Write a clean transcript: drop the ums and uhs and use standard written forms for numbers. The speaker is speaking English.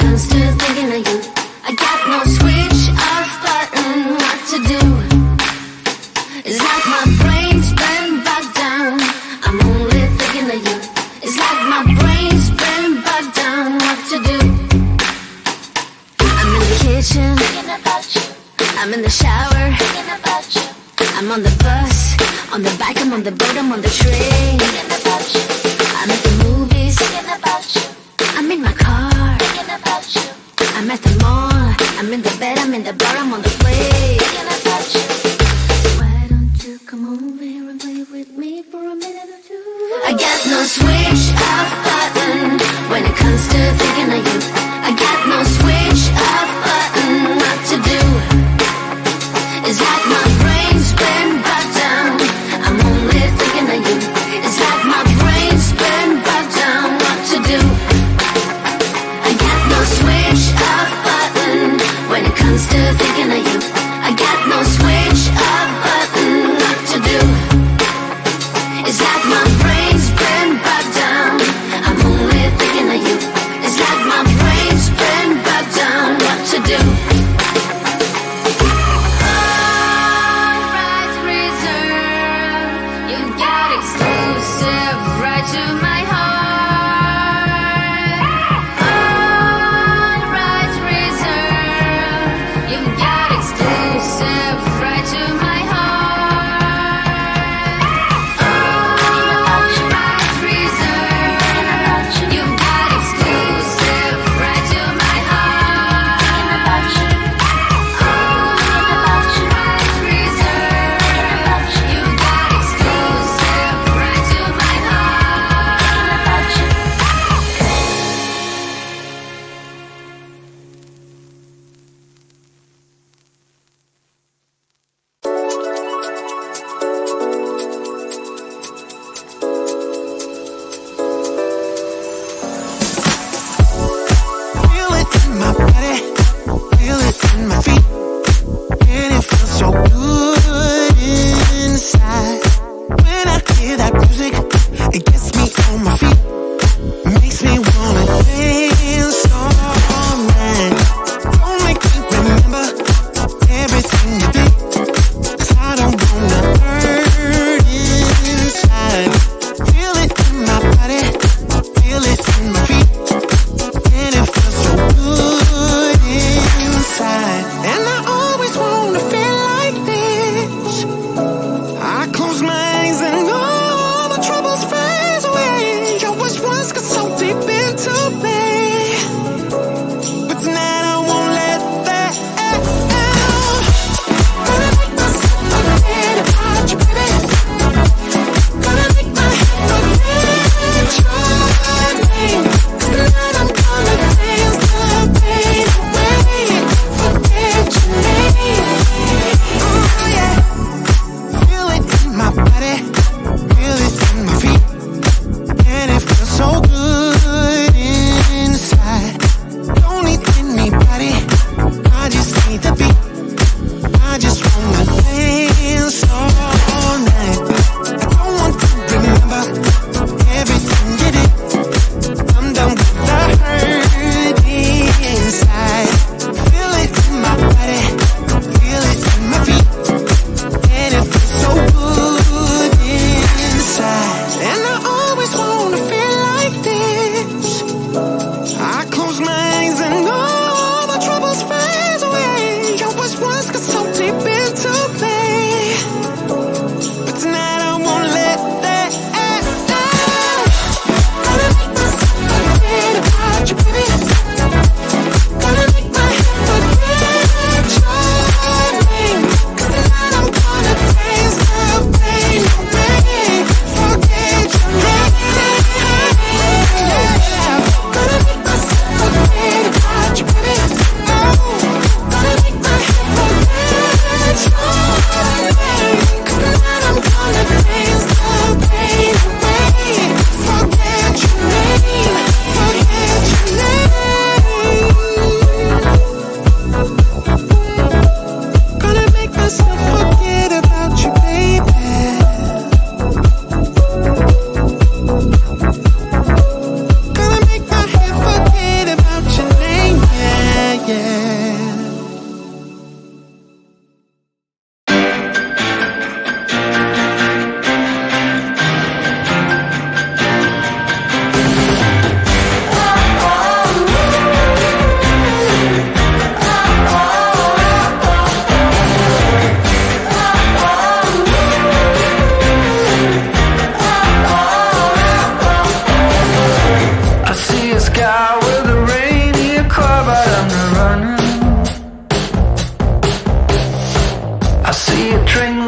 comes to thinking of you, I got no switch off button. What to do? It's like my brain's been bogged down. I'm only thinking of you. It's like my brain's been bogged down. What to do? I'm in the kitchen, thinking about you. I'm in the shower, thinking about you. I'm on the bus, on the bike, I'm on the boat, I'm on the train, thinking about you. I'm at the movies, thinking about you. I'm in my car, thinking about you. I'm at the mall, I'm in the bed, I'm in the bar, I'm on the plane, thinking about you. Why don't you come over here and play with me for a minute or two? I got no switch off button when it comes to thinking of you. I got no switch off button. What to do? It's like my brain's been bogged down. I'm only thinking of you. It's like my brain's been bogged down. What to do? I got no switch off button when it comes to thinking of you. I got no switch off button. What to do? It's like my brain's been bogged down. I'm only thinking of you. It's like my brain's been bogged Train